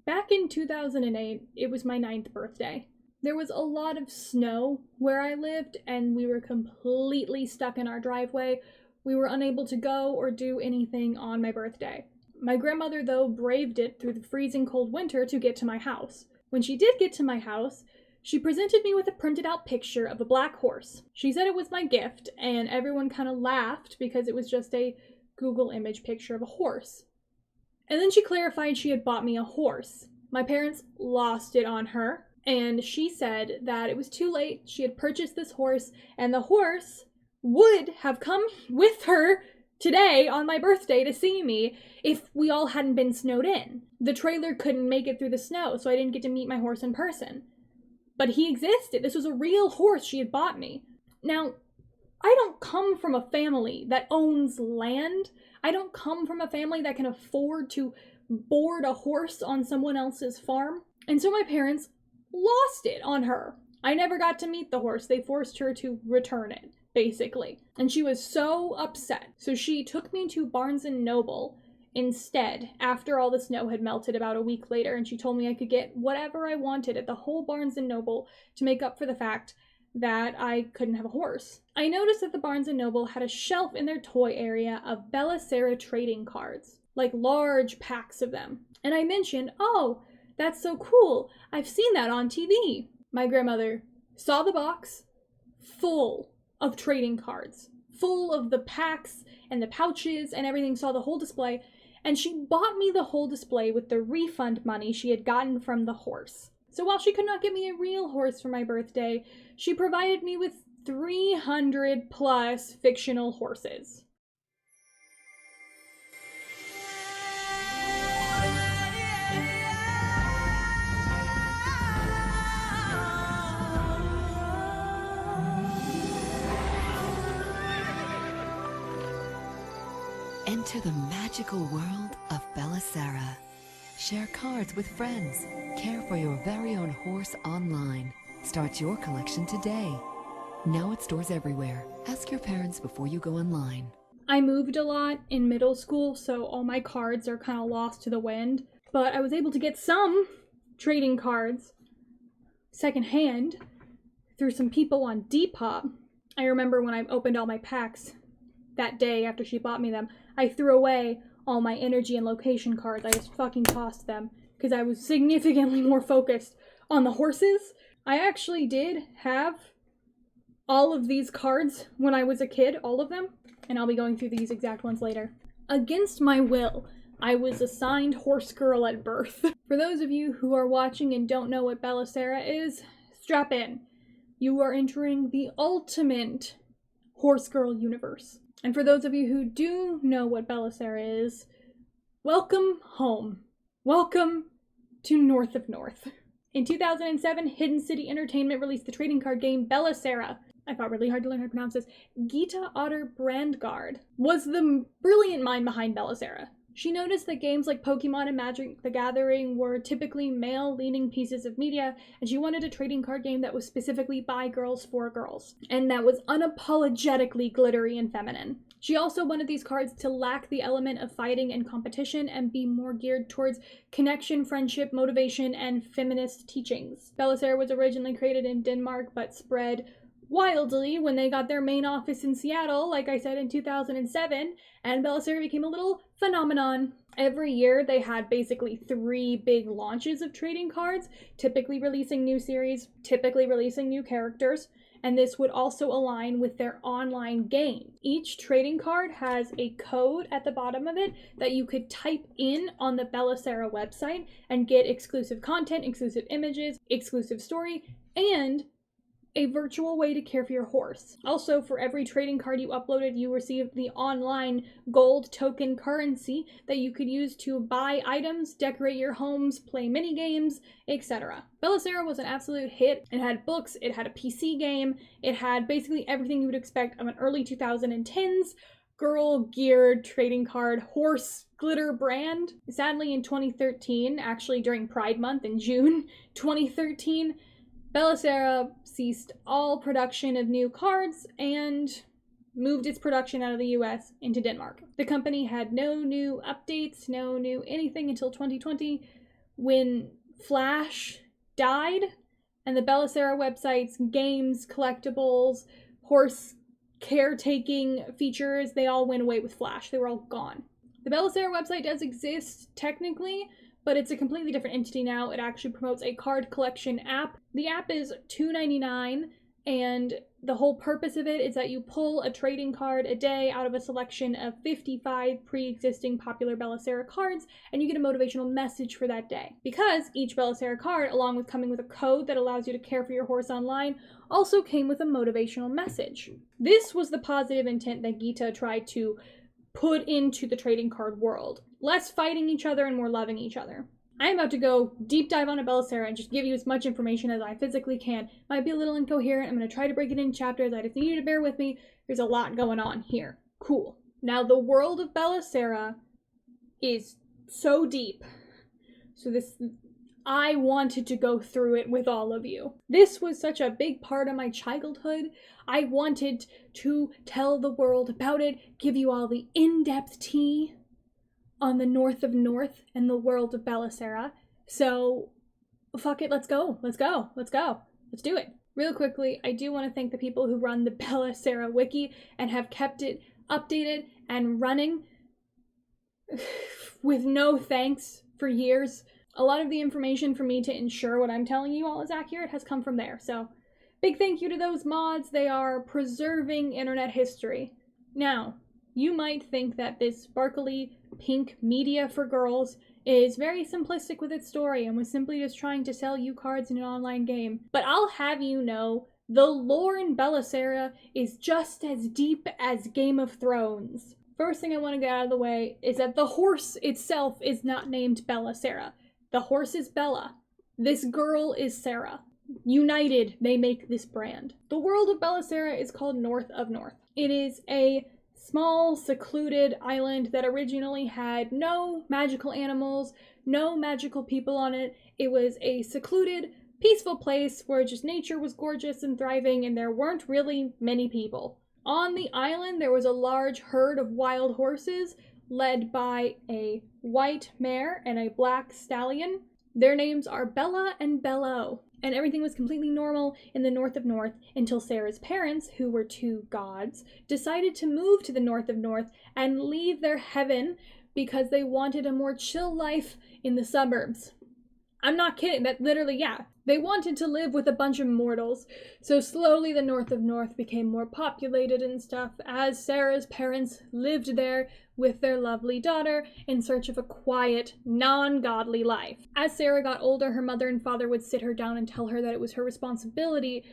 Back in 2008, it was my 9th birthday. There was a lot of snow where I lived, and we were completely stuck in our driveway. We were unable to go or do anything on my birthday. My grandmother, though, braved it through the freezing cold winter to get to my house. When she did get to my house, she presented me with a printed out picture of a black horse. She said it was my gift, and everyone kind of laughed because it was just a Google image picture of a horse. And then she clarified she had bought me a horse. My parents lost it on her, and she said that it was too late. She had purchased this horse, and the horse would have come with her today on my birthday to see me if we all hadn't been snowed in. The trailer couldn't make it through the snow, so I didn't get to meet my horse in person. But he existed. This was a real horse she had bought me. Now, I don't come from a family that owns land. I don't come from a family that can afford to board a horse on someone else's farm. And so my parents lost it on her. I never got to meet the horse. They forced her to return it, basically. And she was so upset. So she took me to Barnes & Noble instead, after all the snow had melted about a week later, and she told me I could get whatever I wanted at the whole Barnes & Noble to make up for the fact that I couldn't have a horse. I noticed that the Barnes & Noble had a shelf in their toy area of Bella Sara trading cards, like large packs of them. And I mentioned, "Oh, that's so cool. I've seen that on TV." My grandmother saw the box full of trading cards, full of the packs and the pouches and everything, saw the whole display, and she bought me the whole display with the refund money she had gotten from the horse. So while she could not get me a real horse for my birthday, she provided me with 300 plus fictional horses. Enter the magical world of Bella Sara. Share cards with friends. Care for your very own horse online. Start your collection today. Now at stores everywhere. Ask your parents before you go online. I moved a lot in middle school, so all my cards are kind of lost to the wind. But I was able to get some trading cards secondhand through some people on Depop. I remember when I opened all my packs that day after she bought me them, I threw away all my energy and location cards. I just fucking tossed them because I was significantly more focused on the horses. I actually did have all of these cards when I was a kid, all of them, and I'll be going through these exact ones later. Against my will, I was assigned horse girl at birth. For those of you who are watching and don't know what Bella Sara is, strap in. You are entering the ultimate horse girl universe. And for those of you who do know what Bella Sara is, welcome home. Welcome to North of North. In 2007, Hidden City Entertainment released the trading card game Bella Sara. I fought really hard to learn how to pronounce this. Gita Otter Brandgard was the brilliant mind behind Bella Sara. She noticed that games like Pokemon and Magic the Gathering were typically male-leaning pieces of media, and she wanted a trading card game that was specifically by girls for girls, and that was unapologetically glittery and feminine. She also wanted these cards to lack the element of fighting and competition and be more geared towards connection, friendship, motivation, and feminist teachings. Bella Sara was originally created in Denmark, but spread wildly when they got their main office in Seattle, like I said, in 2007, and Bella Sara became a little phenomenon. Every year they had basically 3 big launches of trading cards, typically releasing new series, typically releasing new characters, and this would also align with their online game. Each trading card has a code at the bottom of it that you could type in on the Bella Sara website and get exclusive content, exclusive images, exclusive story, and a virtual way to care for your horse. Also, for every trading card you uploaded, you received the online gold token currency that you could use to buy items, decorate your homes, play mini games, etc. Bella Sara was an absolute hit. It had books, it had a PC game, it had basically everything you would expect of an early 2010s girl-geared trading card horse glitter brand. Sadly, in 2013, actually during Pride Month in June 2013, Bella Sara ceased all production of new cards and moved its production out of the US into Denmark. The company had no new updates, no new anything until 2020, when Flash died and the Belisara website's games, collectibles, horse caretaking features, they all went away with Flash. They were all gone. The Belisara website does exist technically, but it's a completely different entity now. It actually promotes a card collection app. The app is $2.99, and the whole purpose of it is that you pull a trading card a day out of a selection of 55 pre-existing popular Belisara cards, and you get a motivational message for that day. Because each Belisara card, along with coming with a code that allows you to care for your horse online, also came with a motivational message. This was the positive intent that Gita tried to put into the trading card world. Less fighting each other and more loving each other. I'm about to go deep dive on a Belisara and just give you as much information as I physically can. Might be a little incoherent. I'm going to try to break it in chapters. I just need you to bear with me. There's a lot going on here. Cool. Now, the world of Belisara is so deep. So I wanted to go through it with all of you. This was such a big part of my childhood. I wanted to tell the world about it, give you all the in-depth tea on the North of North and the world of Belisara. So, fuck it, let's go. Let's do it. Real quickly, I do want to thank the people who run the Belisara wiki and have kept it updated and running with no thanks for years. A lot of the information for me to ensure what I'm telling you all is accurate has come from there. So, big thank you to those mods. They are preserving internet history. Now, you might think that this sparkly pink media for girls is very simplistic with its story and was simply just trying to sell you cards in an online game. But I'll have you know, the lore in Belisara is just as deep as Game of Thrones. First thing I want to get out of the way is that the horse itself is not named Belisara. The horse is Bella. This girl is Sara. United, they make this brand. The world of Belisara is called North of North. It is a small, secluded island that originally had no magical animals, no magical people on it. It was a secluded, peaceful place where just nature was gorgeous and thriving, and there weren't really many people. On the island, there was a large herd of wild horses led by a white mare and a black stallion. Their names are Bella and Bello. And everything was completely normal in the North of North until Sara's parents, who were two gods, decided to move to the North of North and leave their heaven because they wanted a more chill life in the suburbs. I'm not kidding, that literally, yeah. They wanted to live with a bunch of mortals, so slowly the North of North became more populated and stuff as Sara's parents lived there with their lovely daughter in search of a quiet, non-godly life. As Sara got older, her mother and father would sit her down and tell her that it was her responsibility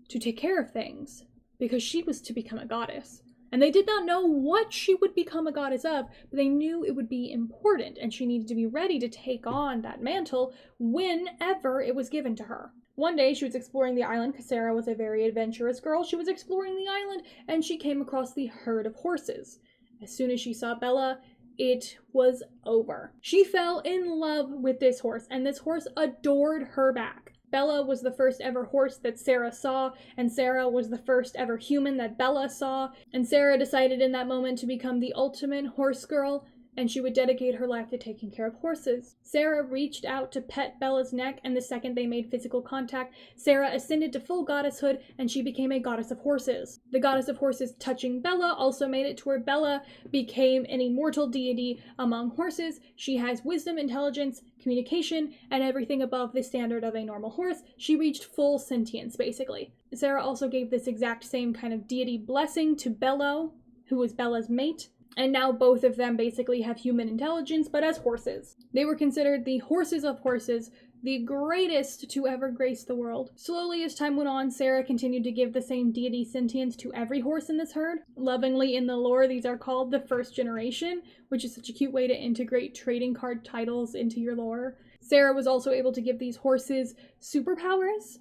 to take care of things, because she was to become a goddess. And they did not know what she would become a goddess of, but they knew it would be important, and she needed to be ready to take on that mantle whenever it was given to her. One day, she was exploring the island, because Sara was a very adventurous girl. She was exploring the island, and she came across the herd of horses. As soon as she saw Bella, it was over. She fell in love with this horse, and this horse adored her back. Bella was the first ever horse that Sara saw, and Sara was the first ever human that Bella saw, and Sara decided in that moment to become the ultimate horse girl, and she would dedicate her life to taking care of horses. Sara reached out to pet Bella's neck, and the second they made physical contact, Sara ascended to full goddesshood, and she became a goddess of horses. The goddess of horses touching Bella also made it to where Bella became an immortal deity among horses. She has wisdom, intelligence, communication, and everything above the standard of a normal horse. She reached full sentience, basically. Sara also gave this exact same kind of deity blessing to Bello, who was Bella's mate. And now both of them basically have human intelligence, but as horses. They were considered the horses of horses, the greatest to ever grace the world. Slowly, as time went on, Sara continued to give the same deity sentience to every horse in this herd. Lovingly, in the lore, these are called the first generation, which is such a cute way to integrate trading card titles into your lore. Sara was also able to give these horses superpowers,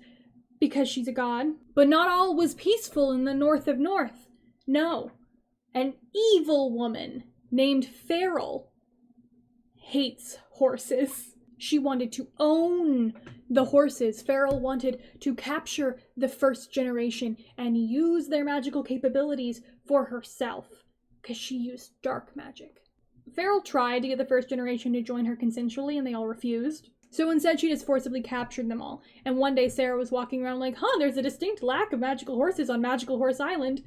because she's a god. But not all was peaceful in the North of North. No. An evil woman named Feral hates horses. She wanted to own the horses. Feral wanted to capture the first generation and use their magical capabilities for herself, because she used dark magic. Farrell tried to get the first generation to join her consensually, and they all refused. So instead, she just forcibly captured them all. And one day, Sara was walking around like, there's a distinct lack of magical horses on Magical Horse Island.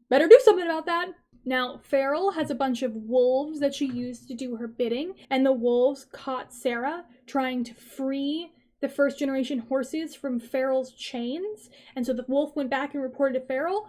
Better do something about that. Now, Farrell has a bunch of wolves that she used to do her bidding, and the wolves caught Sara trying to free the first generation horses from Farrell's chains. And so the wolf went back and reported to Farrell.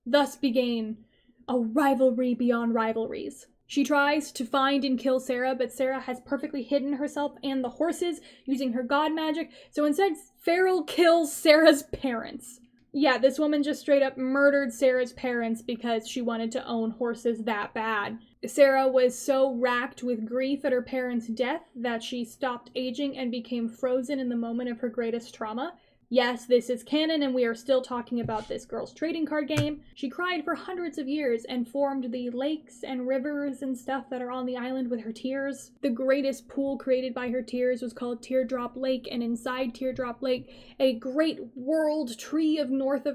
Thus began a rivalry beyond rivalries. She tries to find and kill Sara, but Sara has perfectly hidden herself and the horses using her god magic. So instead, Farrell kills Sara's parents. Yeah, this woman just straight up murdered Sara's parents because she wanted to own horses that bad. Sara was so racked with grief at her parents' death that she stopped aging and became frozen in the moment of her greatest trauma. Yes, this is canon, and we are still talking about this girl's trading card game. She cried for hundreds of years and formed the lakes and rivers and stuff that are on the island with her tears. The greatest pool created by her tears was called Teardrop Lake, and inside Teardrop Lake, a great world tree of North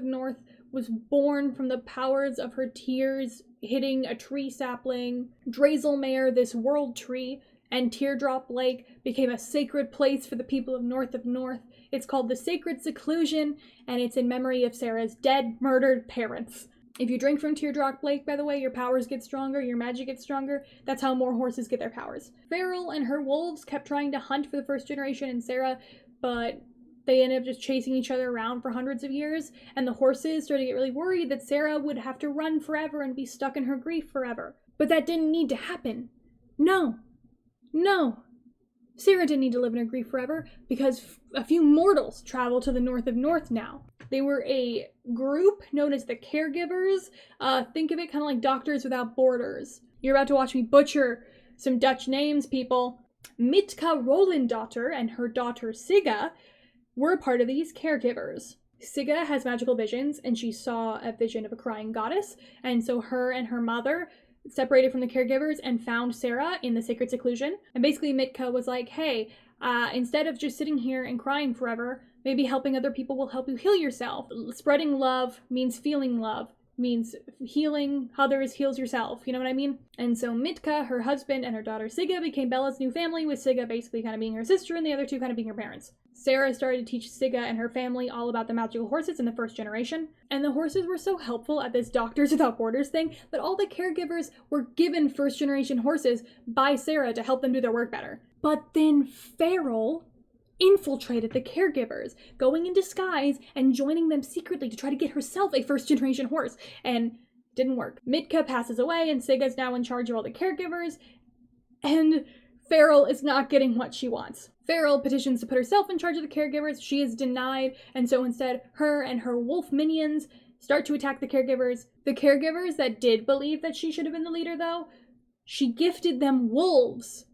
was born from the powers of her tears hitting a tree sapling. Drazelmare, this world tree, and Teardrop Lake became a sacred place for the people of North. It's called the Sacred Seclusion, and it's in memory of Sara's dead, murdered parents. If you drink from Teardrop Lake, by the way, your powers get stronger, your magic gets stronger. That's how more horses get their powers. Farrell and her wolves kept trying to hunt for the first generation and Sara, but they ended up just chasing each other around for hundreds of years, and the horses started to get really worried that Sara would have to run forever and be stuck in her grief forever. But that didn't need to happen. No. Sara didn't need to live in her grief forever because a few mortals travel to the North now. They were a group known as the Caregivers. Think of it kind of like Doctors Without Borders. You're about to watch me butcher some Dutch names, people. Mitka Rolandotter and her daughter Sigga were a part of these Caregivers. Sigga has magical visions, and she saw a vision of a crying goddess, and so her and her mother separated from the Caregivers and found Sara in the Sacred Seclusion. And basically Mitka was like, hey, instead of just sitting here and crying forever, maybe helping other people will help you heal yourself. Spreading love means feeling love, means healing others heals yourself, you know what I mean? And so Mitka, her husband, and her daughter Sigga became Bella's new family, with Sigga basically kind of being her sister and the other two kind of being her parents. Sara started to teach Sigga and her family all about the magical horses in the first generation, and the horses were so helpful at this Doctors Without Borders thing that all the Caregivers were given first generation horses by Sara to help them do their work better. But then Farrell infiltrated the Caregivers, going in disguise and joining them secretly to try to get herself a first generation horse, and didn't work. Mitka passes away and Sigga's now in charge of all the Caregivers, and Farrell is not getting what she wants. Farrell petitions to put herself in charge of the Caregivers. She is denied, and so instead, her and her wolf minions start to attack the Caregivers. The Caregivers that did believe that she should have been the leader, though, she gifted them wolves,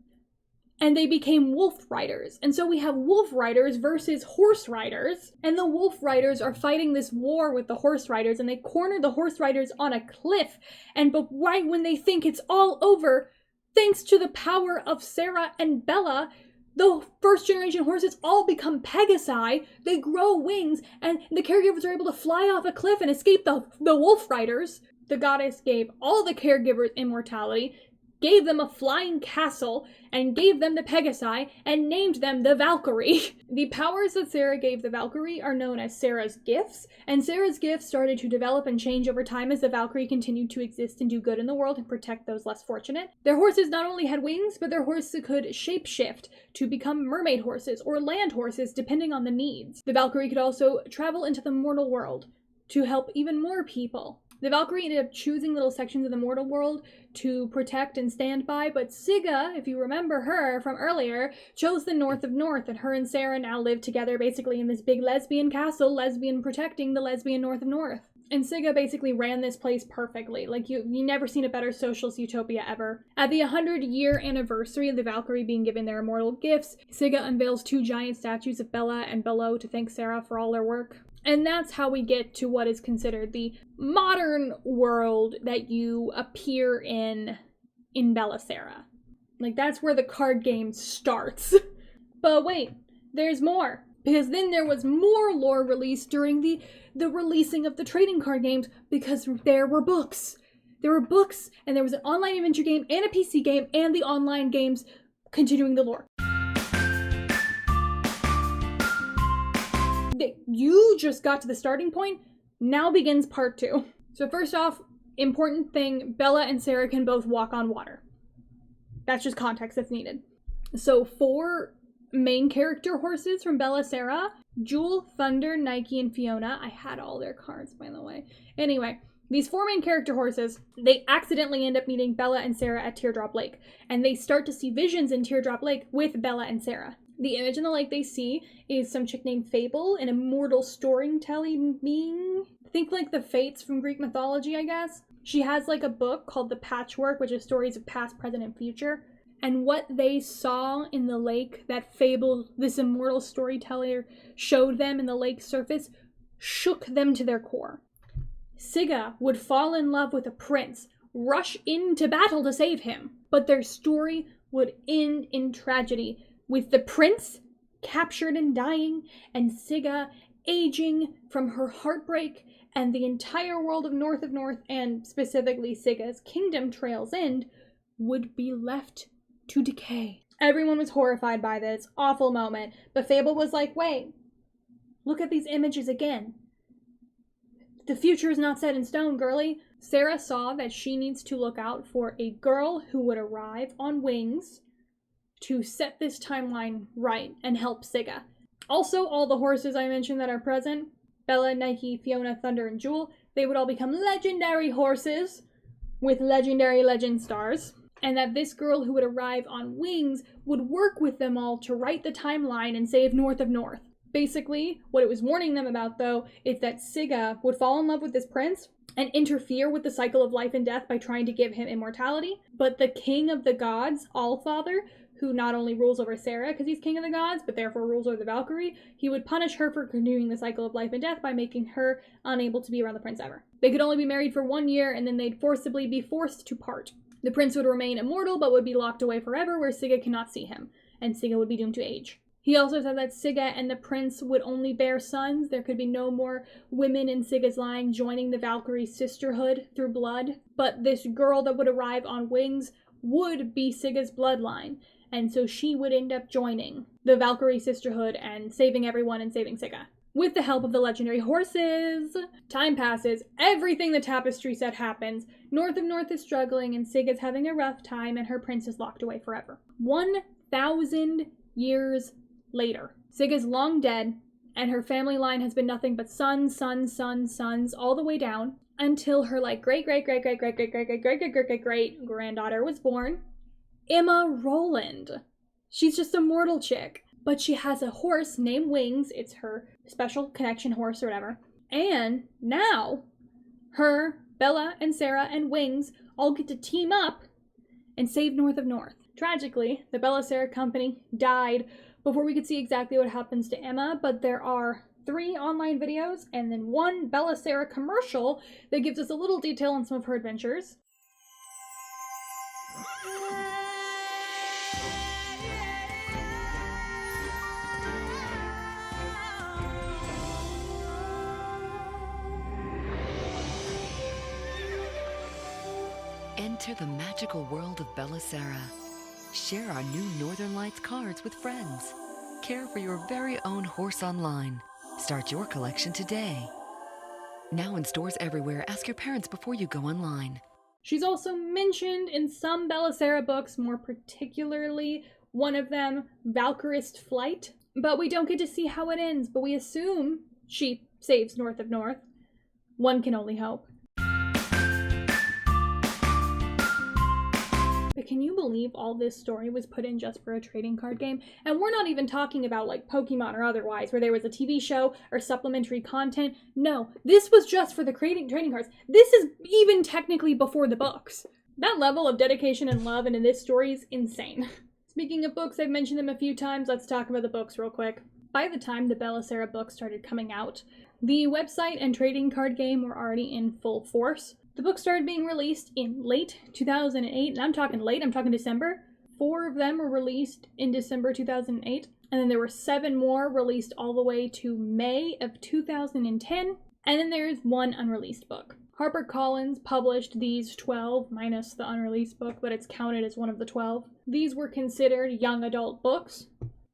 and they became wolf riders. And so we have wolf riders versus horse riders, and the wolf riders are fighting this war with the horse riders, and they corner the horse riders on a cliff, but right when they think it's all over, thanks to the power of Sara and Bella, the first generation horses all become Pegasi, they grow wings, and the Caregivers are able to fly off a cliff and escape the wolf riders. The goddess gave all the Caregivers immortality, gave them a flying castle, and gave them the Pegasi, and named them the Valkyrie. The powers that Sara gave the Valkyrie are known as Sara's gifts, and Sara's gifts started to develop and change over time as the Valkyrie continued to exist and do good in the world and protect those less fortunate. Their horses not only had wings, but their horses could shapeshift to become mermaid horses or land horses depending on the needs. The Valkyrie could also travel into the mortal world to help even more people. The Valkyrie ended up choosing little sections of the mortal world to protect and stand by, but Sigga, if you remember her from earlier, chose the North, and her and Sara now live together basically in this big lesbian castle, lesbian protecting the lesbian North. And Sigga basically ran this place perfectly. Like, you never seen a better socialist utopia ever. At the 100-year anniversary of the Valkyrie being given their immortal gifts, Sigga unveils 2 giant statues of Bella and Below to thank Sara for all their work. And that's how we get to what is considered the modern world that you appear in Belisara. Like, that's where the card game starts. But wait, there's more. Because then there was more lore released during the releasing of the trading card games, because there were books. There were books, and there was an online adventure game, and a PC game, and the online games continuing the lore. You just got to the starting point. Now begins part 2. So first off, important thing, Bella and Sara can both walk on water. That's just context that's needed. So 4 main character horses from Bella, Sara, Jewel, Thunder, Nike, and Fiona. I had all their cards, by the way. Anyway, these 4 main character horses, they accidentally end up meeting Bella and Sara at Teardrop Lake, and they start to see visions in Teardrop Lake with Bella and Sara. The image in the lake they see is some chick named Fable, an immortal storytelling being. Think like the Fates from Greek mythology, I guess. She has like a book called The Patchwork, which is stories of past, present, and future. And what they saw in the lake, that Fable, this immortal storyteller, showed them in the lake's surface, shook them to their core. Sigga would fall in love with a prince, rush into battle to save him, but their story would end in tragedy, with the prince captured and dying, and Sigga aging from her heartbreak, and the entire world of North, and specifically Sigga's kingdom Trail's End, would be left to decay. Everyone was horrified by this awful moment, but Fable was like, wait, look at these images again. The future is not set in stone, girly. Sara saw that she needs to look out for a girl who would arrive on wings to set this timeline right and help Sigga. Also, all the horses I mentioned that are present, Bella, Nike, Fiona, Thunder, and Jewel, they would all become legendary horses with legendary legend stars, and that this girl who would arrive on wings would work with them all to right the timeline and save North. Basically, what it was warning them about, though, is that Sigga would fall in love with this prince and interfere with the cycle of life and death by trying to give him immortality, but the king of the gods, Allfather, who not only rules over Sara because he's king of the gods, but therefore rules over the Valkyrie, he would punish her for continuing the cycle of life and death by making her unable to be around the prince ever. They could only be married for 1 year, and then they'd forcibly be forced to part. The prince would remain immortal, but would be locked away forever, where Sigga cannot see him, and Sigga would be doomed to age. He also said that Sigga and the prince would only bear sons. There could be no more women in Sigga's line joining the Valkyrie sisterhood through blood, but this girl that would arrive on wings would be Sigga's bloodline, and so she would end up joining the Valkyrie sisterhood and saving everyone and saving Sigga. With the help of the legendary horses. Time passes, everything the tapestry said happens. North is struggling, and Sigga's having a rough time, and her prince is locked away forever. 1,000 years later, Sigga's long dead, and her family line has been nothing but sons, all the way down, until her great granddaughter was born, Emma Roland. She's just a mortal chick, but she has a horse named Wings. It's her special connection horse or whatever. And now, her, Bella, and Sara, and Wings all get to team up and save North. Tragically, the Bella Sara company died before we could see exactly what happens to Emma, but there are 3 online videos and then 1 Bella Sara commercial that gives us a little detail on some of her adventures. Enter the magical world of Bella Sara. Share our new Northern Lights cards with friends. Care for your very own horse online. Start your collection today. Now in stores everywhere, ask your parents before you go online. She's also mentioned in some Bella Sara books, more particularly one of them, Valkyrist Flight. But we don't get to see how it ends, but we assume she saves North. One can only hope. But can you believe all this story was put in just for a trading card game? And we're not even talking about Pokemon or otherwise, where there was a TV show or supplementary content. No, this was just for the trading cards. This is even technically before the books. That level of dedication and love into this story is insane. Speaking of books, I've mentioned them a few times. Let's talk about the books real quick. By the time the Bella Sara books started coming out, the website and trading card game were already in full force. The book started being released in late 2008, and I'm talking late, I'm talking December. 4 of them were released in December 2008, and then there were 7 more released all the way to May of 2010, and then there's 1 unreleased book. HarperCollins published these 12, minus the unreleased book, but it's counted as one of the 12. These were considered young adult books.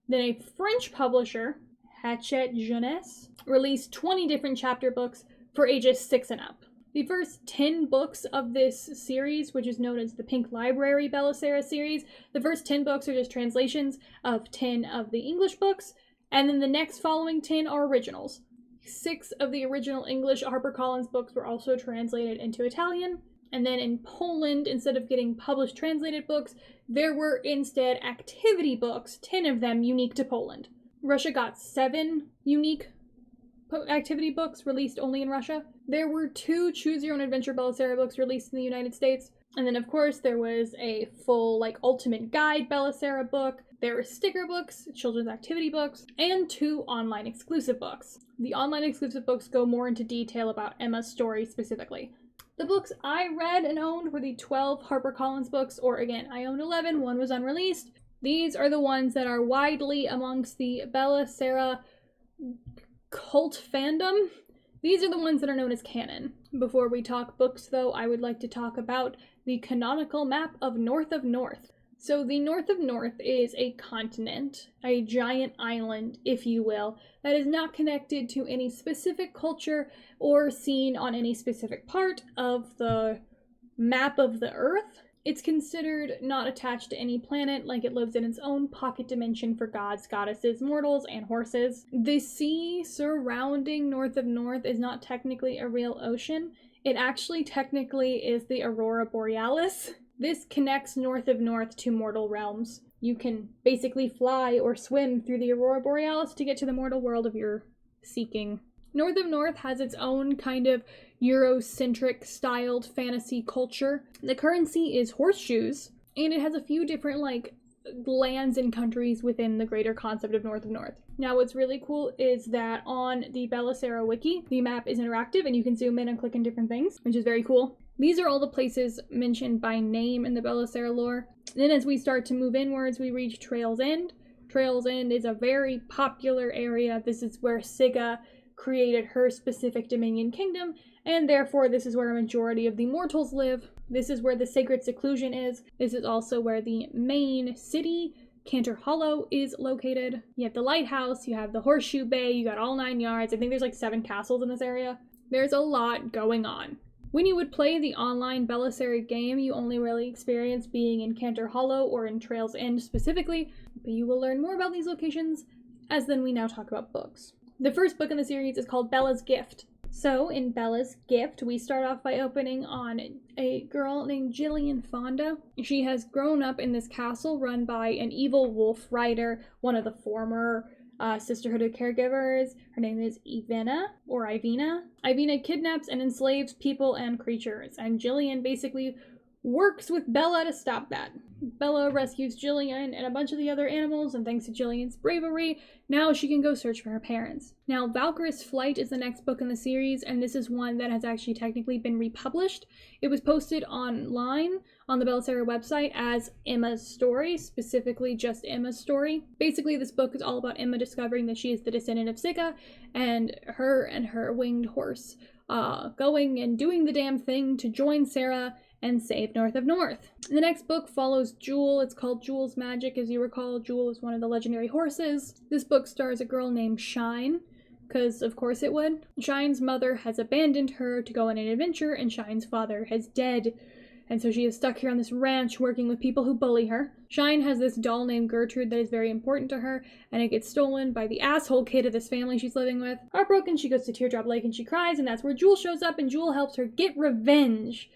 Then a French publisher, Hachette Jeunesse, released 20 different chapter books for ages 6 and up. The first 10 books of this series, which is known as the Pink Library Bella Sara series, the first 10 books are just translations of 10 of the English books, and then the next following 10 are originals. 6 of the original English HarperCollins books were also translated into Italian, and then in Poland, instead of getting published translated books, there were instead activity books, 10 of them unique to Poland. Russia got 7 unique activity books released only in Russia. There were 2 Choose Your Own Adventure Bella Sara books released in the United States. And then, of course, there was a full, ultimate guide Bella Sara book. There were sticker books, children's activity books, and 2 online exclusive books. The online exclusive books go more into detail about Emma's story specifically. The books I read and owned were the 12 HarperCollins books, or again, I owned 11, one was unreleased. These are the ones that are widely amongst the Bella Sara cult fandom. These are the ones that are known as canon. Before we talk books, though, I would like to talk about the canonical map of North of North. So the North of North is a continent, a giant island, if you will, that is not connected to any specific culture or seen on any specific part of the map of the Earth. It's considered not attached to any planet, like it lives in its own pocket dimension for gods, goddesses, mortals, and horses. The sea surrounding North of North is not technically a real ocean. It actually technically is the Aurora Borealis. This connects North of North to mortal realms. You can basically fly or swim through the Aurora Borealis to get to the mortal world of your seeking. North of North has its own kind of Eurocentric styled fantasy culture. The currency is horseshoes, and it has a few different lands and countries within the greater concept of North of North. Now what's really cool is that on the Bella Sara wiki, the map is interactive and you can zoom in and click on different things, which is very cool. These are all the places mentioned by name in the Bella Sara lore. And then as we start to move inwards, we reach Trail's End. Trail's End is a very popular area. This is where Sigga created her specific Dominion kingdom, and therefore this is where a majority of the mortals live. This is where the sacred seclusion is. This is also where the main city, Cantor Hollow, is located. You have the lighthouse, you have the horseshoe bay, you got all 9 yards. I think there's 7 castles in this area. There's a lot going on. When you would play the online Bella Sara game, you only really experience being in Cantor Hollow or in Trail's End specifically, but you will learn more about these locations as then we now talk about books. The first book in the series is called Bella's Gift. So, in Bella's Gift, we start off by opening on a girl named Jillian Fonda. She has grown up in this castle run by an evil wolf rider, one of the former Sisterhood of Caregivers. Her name is Ivina. Ivina kidnaps and enslaves people and creatures, and Jillian basically works with Bella to stop that. Bella rescues Jillian and a bunch of the other animals, and thanks to Jillian's bravery, now she can go search for her parents. Now, Valkyrie's Flight is the next book in the series, and this is one that has actually technically been republished. It was posted online on the Bella Sara website as Emma's story, specifically just Emma's story. Basically, this book is all about Emma discovering that she is the descendant of Sigga, and her winged horse going and doing the damn thing to join Sara and save North of North. The next book follows Jewel. It's called Jewel's Magic. As you recall, Jewel is one of the legendary horses. This book stars a girl named Shine, because of course it would. Shine's mother has abandoned her to go on an adventure, and Shine's father has died. And so she is stuck here on this ranch working with people who bully her. Shine has this doll named Gertrude that is very important to her, and it gets stolen by the asshole kid of this family she's living with. Heartbroken, she goes to Teardrop Lake and she cries, and that's where Jewel shows up, and Jewel helps her get revenge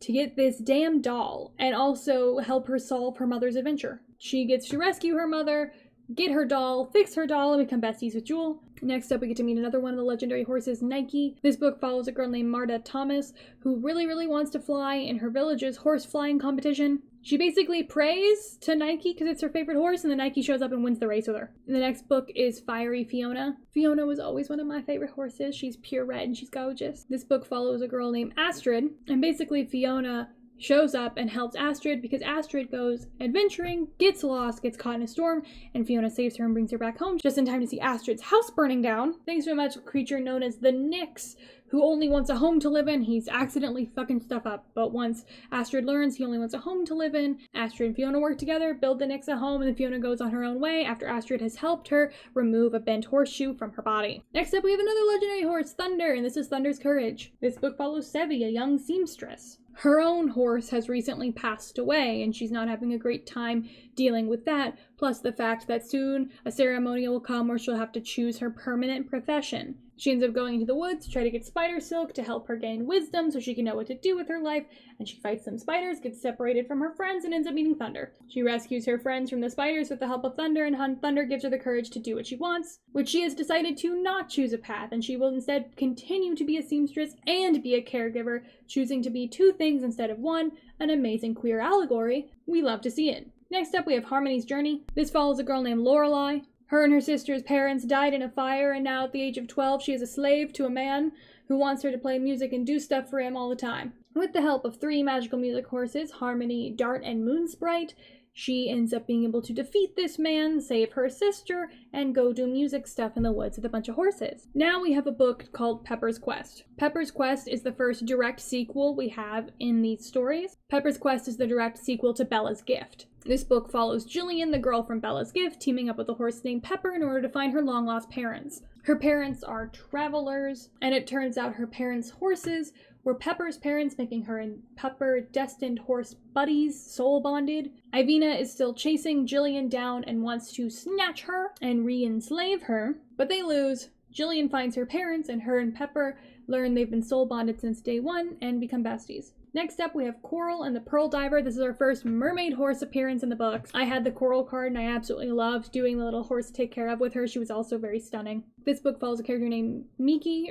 to get this damn doll, and also help her solve her mother's adventure. She gets to rescue her mother, get her doll, fix her doll, and become besties with Jewel. Next up, we get to meet another one of the legendary horses, Nike. This book follows a girl named Marta Thomas, who really wants to fly in her village's horse flying competition. She basically prays to Nike because it's her favorite horse, and then Nike shows up and wins the race with her. And the next book is Fiery Fiona. Fiona was always one of my favorite horses. She's pure red and she's gorgeous. This book follows a girl named Astrid, and basically Fiona shows up and helps Astrid because Astrid goes adventuring, gets lost, gets caught in a storm, and Fiona saves her and brings her back home just in time to see Astrid's house burning down. Thanks to a magical creature known as the Nyx, who only wants a home to live in. He's accidentally fucking stuff up. But once Astrid learns he only wants a home to live in, Astrid and Fiona work together, build the Nyx a home, and then Fiona goes on her own way after Astrid has helped her remove a bent horseshoe from her body. Next up, we have another legendary horse, Thunder, and this is Thunder's Courage. This book follows Sevi, a young seamstress. Her own horse has recently passed away, and she's not having a great time dealing with that, plus the fact that soon a ceremony will come where she'll have to choose her permanent profession. She ends up going into the woods to try to get spider silk to help her gain wisdom so she can know what to do with her life, and she fights some spiders, gets separated from her friends, and ends up meeting Thunder. She rescues her friends from the spiders with the help of Thunder, and Thunder gives her the courage to do what she wants, which she has decided to not choose a path, and she will instead continue to be a seamstress and be a caregiver, choosing to be two things instead of one, an amazing queer allegory. We love to see it. Next up, we have Harmony's Journey. This follows a girl named Lorelei. Her and her sister's parents died in a fire, and now at the age of 12, she is a slave to a man who wants her to play music and do stuff for him all the time. With the help of 3 magical music horses, Harmony, Dart, and Moonsprite, she ends up being able to defeat this man, save her sister, and go do music stuff in the woods with a bunch of horses. Now we have a book called Pepper's Quest. Pepper's Quest is the first direct sequel we have in these stories. Pepper's Quest is the direct sequel to Bella's Gift. This book follows Jillian, the girl from Bella's Gift, teaming up with a horse named Pepper in order to find her long-lost parents. Her parents are travelers, and it turns out her parents' horses were Pepper's parents, making her and Pepper destined horse buddies, soul bonded. Ivina is still chasing Jillian down and wants to snatch her and re-enslave her, but they lose. Jillian finds her parents, and her and Pepper learn they've been soul bonded since day one and become besties. Next up, we have Coral and the Pearl Diver. This is our first mermaid horse appearance in the books. I had the Coral card, and I absolutely loved doing the little horse take care of with her. She was also very stunning. This book follows a character named Mikey.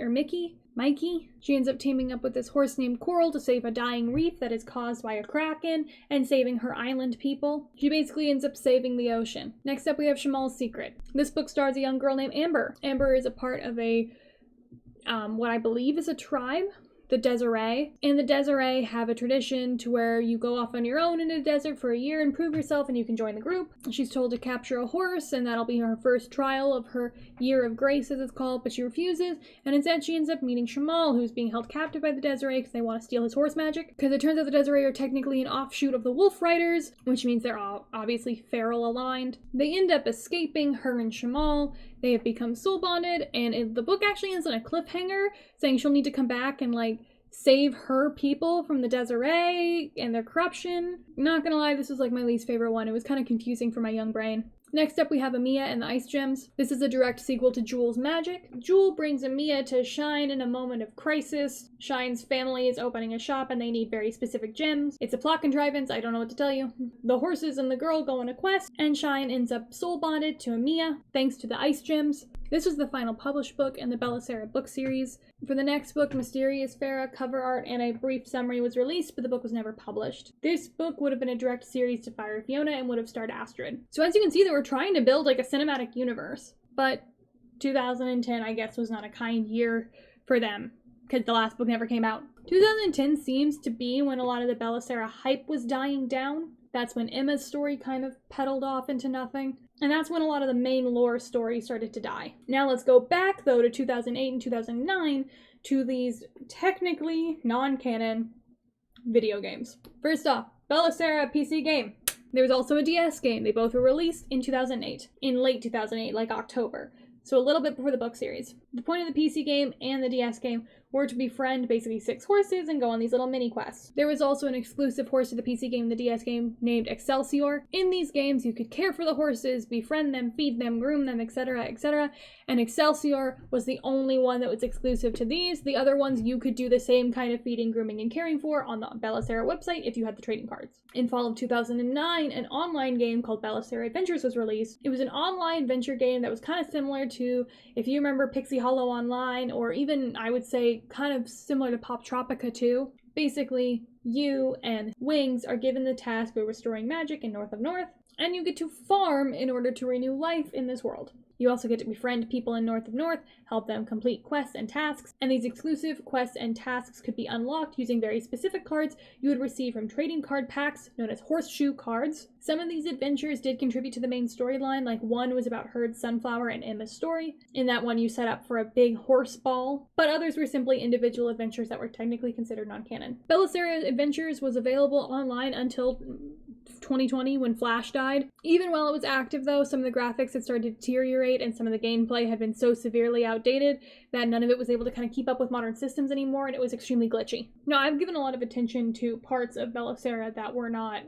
She ends up teaming up with this horse named Coral to save a dying reef that is caused by a kraken and saving her island people. She basically ends up saving the ocean. Next up, we have Shamal's Secret. This book stars a young girl named Amber. Amber is a part of a, what I believe is a tribe, the Desiree. And the Desiree have a tradition to where you go off on your own in a desert for a year and prove yourself, and you can join the group. She's told to capture a horse, and that'll be her first trial of her year of grace, as it's called, but she refuses, and instead she ends up meeting Shamal, who's being held captive by the Desiree because they want to steal his horse magic. Because it turns out the Desiree are technically an offshoot of the Wolf Riders, which means they're all obviously feral aligned. They end up escaping, her and Shamal. They have become soul bonded, and the book actually ends on a cliffhanger, saying she'll need to come back and, save her people from the Desiree and their corruption. Not gonna lie, this was, my least favorite one. It was kind of confusing for my young brain. Next up, we have Amiya and the Ice Gems. This is a direct sequel to Jewel's Magic. Jewel brings Amiya to Shine in a moment of crisis. Shine's family is opening a shop and they need very specific gems. It's a plot contrivance, I don't know what to tell you. The horses and the girl go on a quest, and Shine ends up soul bonded to Amiya, thanks to the Ice Gems. This was the final published book in the Bella Sara book series. For the next book, Mysterious Farah, cover art and a brief summary was released, but the book was never published. This book would have been a direct series to Fire Fiona and would have starred Astrid. So as you can see, they were trying to build a cinematic universe, but 2010, I guess, was not a kind year for them, because the last book never came out. 2010 seems to be when a lot of the Bella Sara hype was dying down. That's when Emma's story kind of peddled off into nothing. And that's when a lot of the main lore stories started to die. Now let's go back, though, to 2008 and 2009 to these technically non-canon video games. First off, Bella Sara PC game. There was also a DS game. They both were released in 2008, in late 2008, like October. So a little bit before the book series. The point of the PC game and the DS game were to befriend basically 6 horses and go on these little mini quests. There was also an exclusive horse to the PC game and the DS game named Excelsior. In these games, you could care for the horses, befriend them, feed them, groom them, etc., etc. And Excelsior was the only one that was exclusive to these. The other ones you could do the same kind of feeding, grooming, and caring for on the Bella Sara website if you had the trading cards. In fall of 2009, an online game called Bella Sara Adventures was released. It was an online adventure game that was kind of similar to, if you remember Pixie Hollow Online, or even, I would say, kind of similar to Pop Tropica 2. Basically, you and Wings are given the task of restoring magic in North of North, and you get to farm in order to renew life in this world. You also get to befriend people in North of North, help them complete quests and tasks, and these exclusive quests and tasks could be unlocked using very specific cards you would receive from trading card packs known as horseshoe cards. Some of these adventures did contribute to the main storyline, like one was about Herd, Sunflower, and Emma's story. In that one, you set up for a big horse ball, but others were simply individual adventures that were technically considered non-canon. Belisaria's Adventures was available online until 2020 when Flash died. Even while it was active though, some of the graphics had started to deteriorate and some of the gameplay had been so severely outdated that none of it was able to kind of keep up with modern systems anymore, and it was extremely glitchy. Now, I've given a lot of attention to parts of Belisara that were not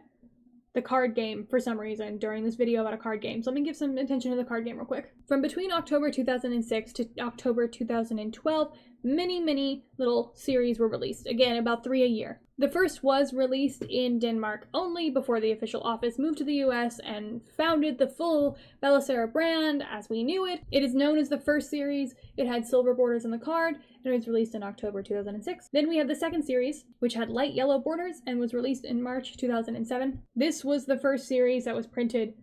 the card game for some reason during this video about a card game. So let me give some attention to the card game real quick. From between October 2006 to October 2012, many little series were released. Again, about 3 a year. The first was released in Denmark only before the official office moved to the US and founded the full Belisara brand as we knew it. It is known as the first series. It had silver borders on the card and it was released in October 2006. Then we have the second series, which had light yellow borders and was released in March 2007. This was the first series that was printed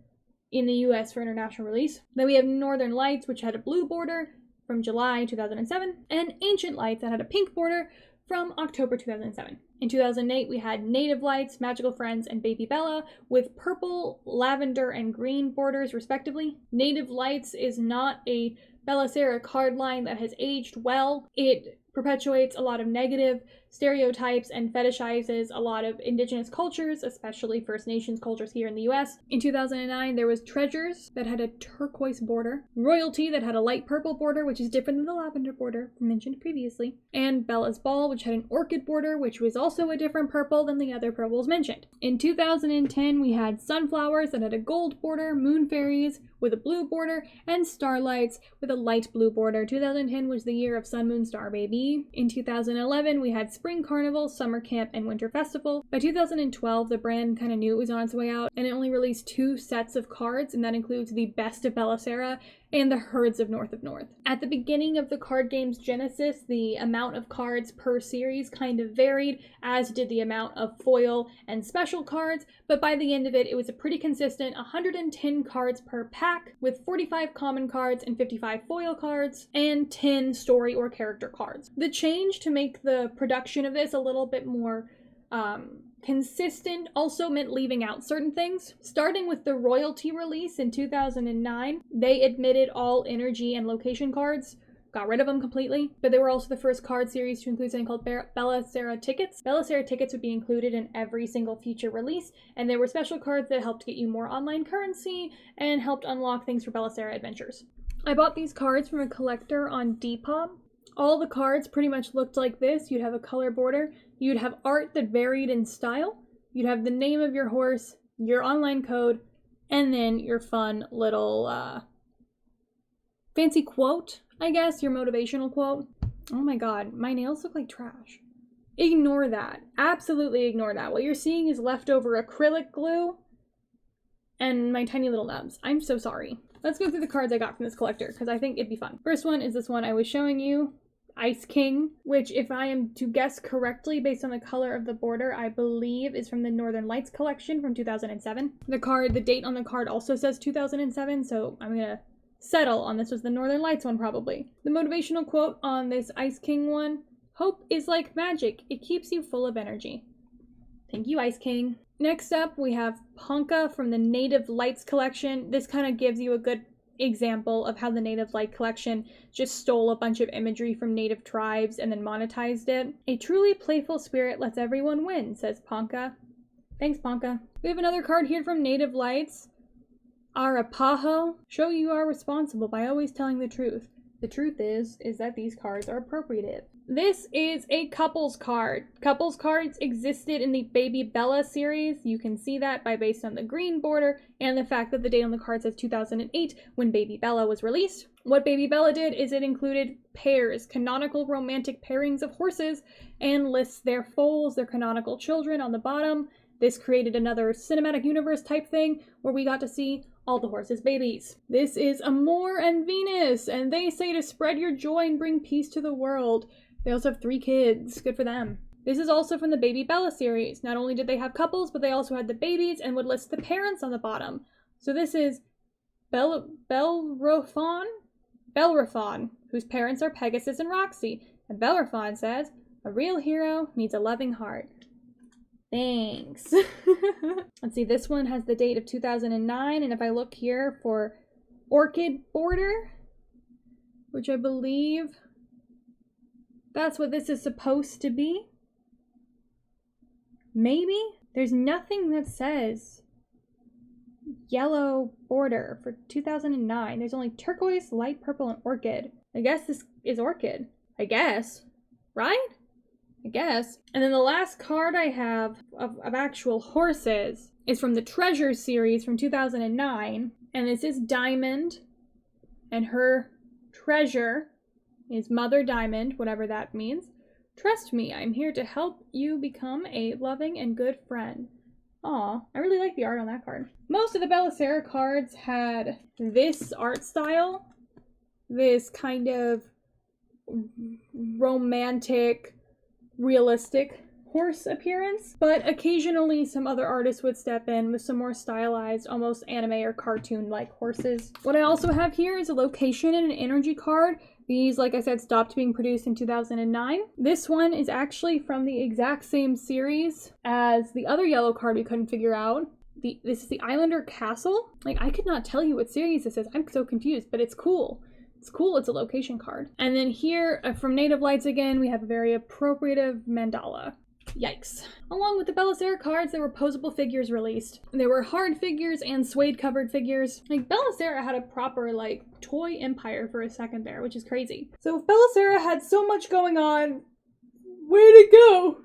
in the US for international release. Then we have Northern Lights, which had a blue border from July 2007, and Ancient Lights that had a pink border from October 2007. In 2008, we had Native Lights, Magical Friends, and Baby Bella with purple, lavender, and green borders, respectively. Native Lights is not a Belisara card line that has aged well. It perpetuates a lot of negative stereotypes and fetishizes a lot of indigenous cultures, especially First Nations cultures here in the US. In 2009, there was Treasures that had a turquoise border, Royalty that had a light purple border, which is different than the lavender border mentioned previously, and Bella's Ball, which had an orchid border, which was also a different purple than the other purples mentioned. In 2010, we had Sunflowers that had a gold border, Moon Fairies with a blue border, and Starlights with a light blue border. 2010 was the year of Sun, Moon, Star, baby. In 2011, we had Spring Carnival, Summer Camp, and Winter Festival. By 2012, the brand kind of knew it was on its way out, and it only released 2 sets of cards, and that includes the Best of Belisara and the Herds of North of North. At the beginning of the card game's genesis, the amount of cards per series kind of varied, as did the amount of foil and special cards, but by the end of it, it was a pretty consistent 110 cards per pack, with 45 common cards and 55 foil cards, and 10 story or character cards. The change to make the production of this a little bit more consistent also meant leaving out certain things. Starting with the Royalty release in 2009, they admitted all energy and location cards, got rid of them completely, but they were also the first card series to include something called Belisara tickets. Belisara tickets would be included in every single future release, and there were special cards that helped get you more online currency and helped unlock things for Belisara adventures. I bought these cards from a collector on Depop. All the cards pretty much looked like this. You'd have a color border, you'd have art that varied in style, you'd have the name of your horse, your online code, and then your fun little fancy quote, I guess, your motivational quote. Oh my god, my nails look like trash. Ignore that. Absolutely ignore that. What you're seeing is leftover acrylic glue and my tiny little nubs. I'm so sorry. Let's go through the cards I got from this collector, because I think it'd be fun. First one is this one I was showing you, Ice King, which, if I am to guess correctly based on the color of the border, I believe is from the Northern Lights collection from 2007. The date on the card also says 2007, so I'm gonna settle on this was the Northern Lights one probably. The motivational quote on this Ice King one, "Hope is like magic. It keeps you full of energy." Thank you, Ice King. Next up, we have Ponka from the Native Lights collection. This kind of gives you a good example of how the Native Light collection just stole a bunch of imagery from native tribes and then monetized it. "A truly playful spirit lets everyone win," says Ponka. Thanks, Ponka. We have another card here from Native Lights. Arapaho. "Show you are responsible by always telling the truth. The truth is that these cards are appropriative." This is a couples card. Couples cards existed in the Baby Bella series. You can see that based on the green border and the fact that the date on the card says 2008 when Baby Bella was released. What Baby Bella did is it included pairs, canonical romantic pairings of horses, and lists their foals, their canonical children on the bottom. This created another cinematic universe type thing where we got to see all the horses' babies. This is Amor and Venus, and they say to spread your joy and bring peace to the world. They also have 3 kids. Good for them. This is also from the Baby Bella series. Not only did they have couples, but they also had the babies and would list the parents on the bottom. So this is Bellerophon, whose parents are Pegasus and Roxy. And Bellerophon says, a real hero needs a loving heart. Thanks. Let's see, this one has the date of 2009, and if I look here for orchid border, which I believe that's what this is supposed to be. Maybe? There's nothing that says yellow border for 2009. There's only turquoise, light purple, and orchid. I guess this is orchid. I guess. Right? I guess. And then the last card I have of actual horses is from the Treasure series from 2009. And this is Diamond. And her treasure is Mother Diamond, whatever that means. Trust me, I'm here to help you become a loving and good friend. Aw, I really like the art on that card. Most of the Bella Sara cards had this art style. This kind of romantic, realistic horse appearance. But occasionally some other artists would step in with some more stylized, almost anime or cartoon-like horses. What I also have here is a location and an energy card. These, like I said, stopped being produced in 2009. This one is actually from the exact same series as the other yellow card we couldn't figure out. This is the Islander Castle. Like, I could not tell you what series this is. I'm so confused, but it's cool. It's cool. It's a location card. And then here, from Native Lights again, we have a very appropriative mandala. Yikes. Along with the Bella Sara cards, there were posable figures released. There were hard figures and suede covered figures. Like, Bella Sara had a proper, like, toy empire for a second there, which is crazy. So if Bella Sara had so much going on, where'd it go?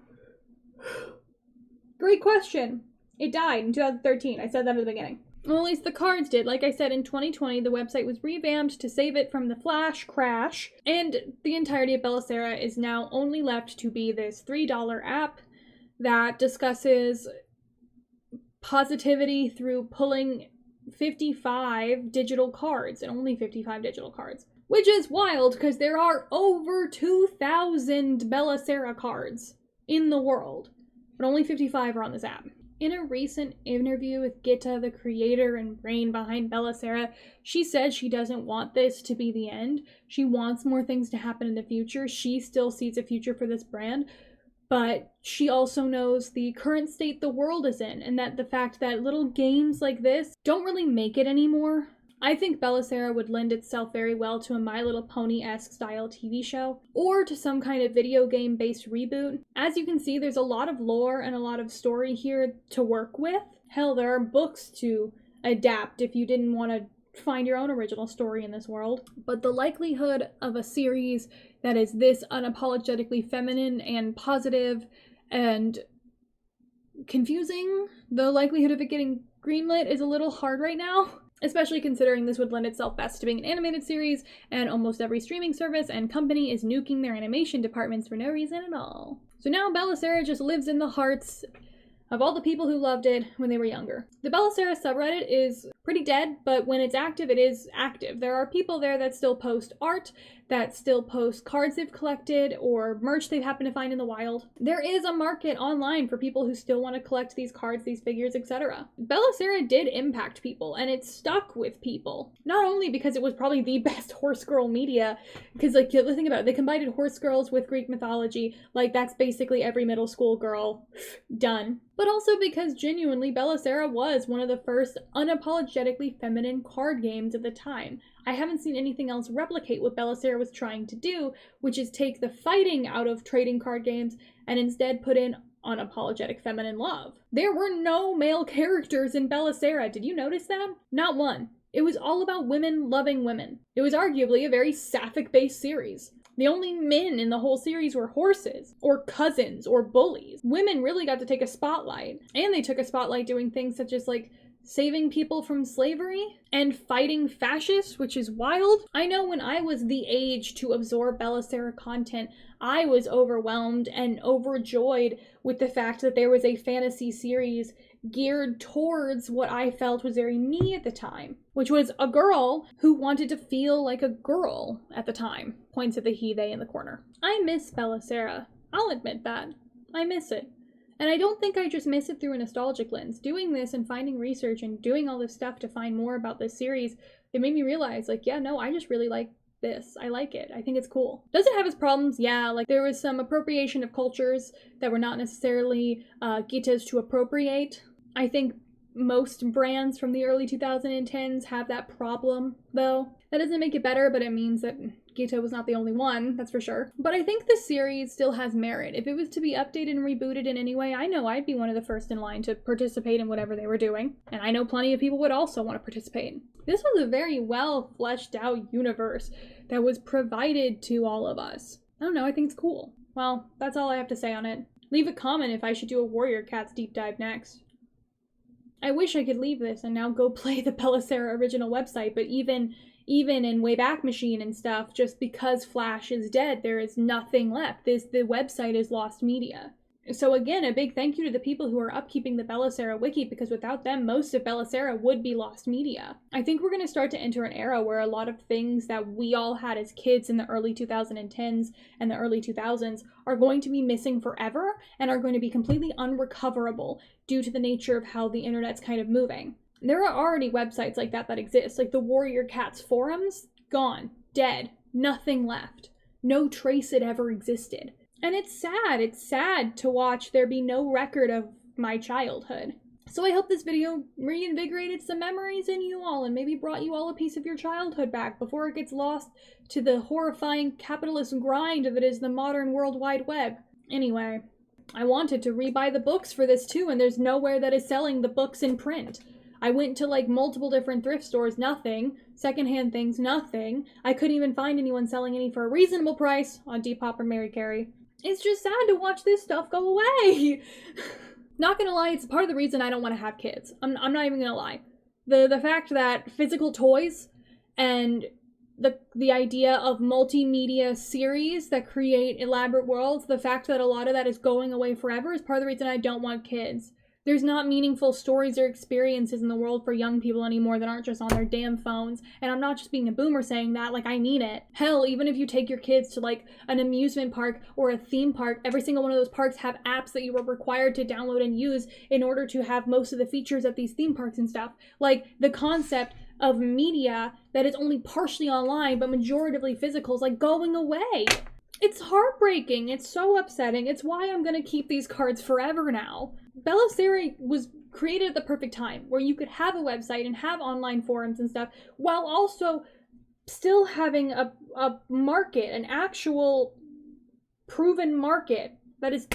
Great question. It died in 2013. I said that at the beginning. Well, at least the cards did. Like I said, in 2020, the website was revamped to save it from the flash crash, and the entirety of Bella Sara is now only left to be this $3 app that discusses positivity through pulling 55 digital cards, and only 55 digital cards. Which is wild, because there are over 2,000 Bella Sara cards in the world, but only 55 are on this app. In a recent interview with Gitta, the creator and brain behind Bella Sara, she said she doesn't want this to be the end. She wants more things to happen in the future. She still sees a future for this brand, but she also knows the current state the world is in, and that the fact that little games like this don't really make it anymore. I think Bella Sara would lend itself very well to a My Little Pony-esque style TV show, or to some kind of video game-based reboot. As you can see, there's a lot of lore and a lot of story here to work with. Hell, there are books to adapt if you didn't want to find your own original story in this world. But the likelihood of a series that is this unapologetically feminine and positive and confusing, the likelihood of it getting greenlit is a little hard right now. Especially considering this would lend itself best to being an animated series, and almost every streaming service and company is nuking their animation departments for no reason at all. So now Bella Sara just lives in the hearts of all the people who loved it when they were younger. The Bella Sara subreddit is pretty dead, but when it's active, it is active. There are people there that still post art, that still post cards they've collected, or merch they happen to find in the wild. There is a market online for people who still want to collect these cards, these figures, etc. Bella Sara did impact people, and it stuck with people. Not only because it was probably the best horse girl media, because, like, think about it, they combined horse girls with Greek mythology, like, that's basically every middle school girl done. But also because genuinely Bella Sara was one of the first unapologetically feminine card games at the time. I haven't seen anything else replicate what Bella Sara was trying to do, which is take the fighting out of trading card games and instead put in unapologetic feminine love. There were no male characters in Bella Sara. Did you notice that? Not one. It was all about women loving women. It was arguably a very sapphic-based series. The only men in the whole series were horses, or cousins, or bullies. Women really got to take a spotlight, and they took a spotlight doing things such as, like, saving people from slavery and fighting fascists, which is wild. I know when I was the age to absorb Bella Sara content, I was overwhelmed and overjoyed with the fact that there was a fantasy series geared towards what I felt was very me at the time, which was a girl who wanted to feel like a girl at the time. Points at the he, they in the corner. I miss Bella Sara. I'll admit that. I miss it. And I don't think I just miss it through a nostalgic lens. Doing this and finding research and doing all this stuff to find more about this series it made me realize, like, yeah, no, I just really like this. I like it. I think it's cool. Does it have its problems? Yeah, like there was some appropriation of cultures that were not necessarily Gita's to appropriate. I think most brands from the early 2010s have that problem, though. That doesn't make it better, but it means that Gita was not the only one, that's for sure. But I think the series still has merit. If it was to be updated and rebooted in any way, I know I'd be one of the first in line to participate in whatever they were doing. And I know plenty of people would also want to participate. This was a very well fleshed out universe that was provided to all of us. I don't know, I think it's cool. Well, that's all I have to say on it. Leave a comment if I should do a Warrior Cats deep dive next. I wish I could leave this and now go play the Bella Sara original website, but even in Wayback Machine and stuff, just because Flash is dead, there is nothing left. The website is lost media. So again, a big thank you to the people who are upkeeping the Bella Sara wiki, because without them, most of Bella Sara would be lost media. I think we're going to start to enter an era where a lot of things that we all had as kids in the early 2010s and the early 2000s are going to be missing forever and are going to be completely unrecoverable due to the nature of how the internet's kind of moving. There are already websites like that exist, like the Warrior Cats forums, gone, dead, nothing left. No trace it ever existed. And it's sad to watch there be no record of my childhood. So I hope this video reinvigorated some memories in you all and maybe brought you all a piece of your childhood back before it gets lost to the horrifying capitalist grind that is the modern World Wide Web. Anyway, I wanted to rebuy the books for this too, and there's nowhere that is selling the books in print. I went to like multiple different thrift stores, nothing. Secondhand things, nothing. I couldn't even find anyone selling any for a reasonable price on Depop or Mary Carey. It's just sad to watch this stuff go away. Not gonna lie, it's part of the reason I don't want to have kids. I'm not even gonna lie. The fact that physical toys and the idea of multimedia series that create elaborate worlds, the fact that a lot of that is going away forever is part of the reason I don't want kids. There's not meaningful stories or experiences in the world for young people anymore that aren't just on their damn phones. And I'm not just being a boomer saying that, like, I mean it. Hell, even if you take your kids to like an amusement park or a theme park, every single one of those parks have apps that you are required to download and use in order to have most of the features at these theme parks and stuff. Like, the concept of media that is only partially online but majoritively physical is like going away. It's heartbreaking. It's so upsetting. It's why I'm gonna keep these cards forever now. Bella Sara was created at the perfect time where you could have a website and have online forums and stuff while also still having a market, an actual proven market that is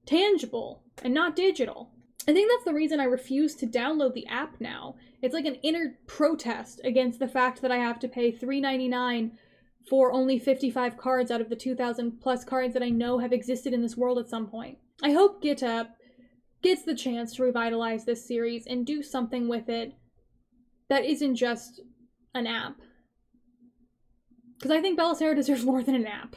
tangible and not digital. I think that's the reason I refuse to download the app now. It's like an inner protest against the fact that I have to pay $3.99 for only 55 cards out of the 2,000 plus cards that I know have existed in this world at some point. I hope Gita gets the chance to revitalize this series and do something with it that isn't just an app. Because I think Bella Sara deserves more than an app.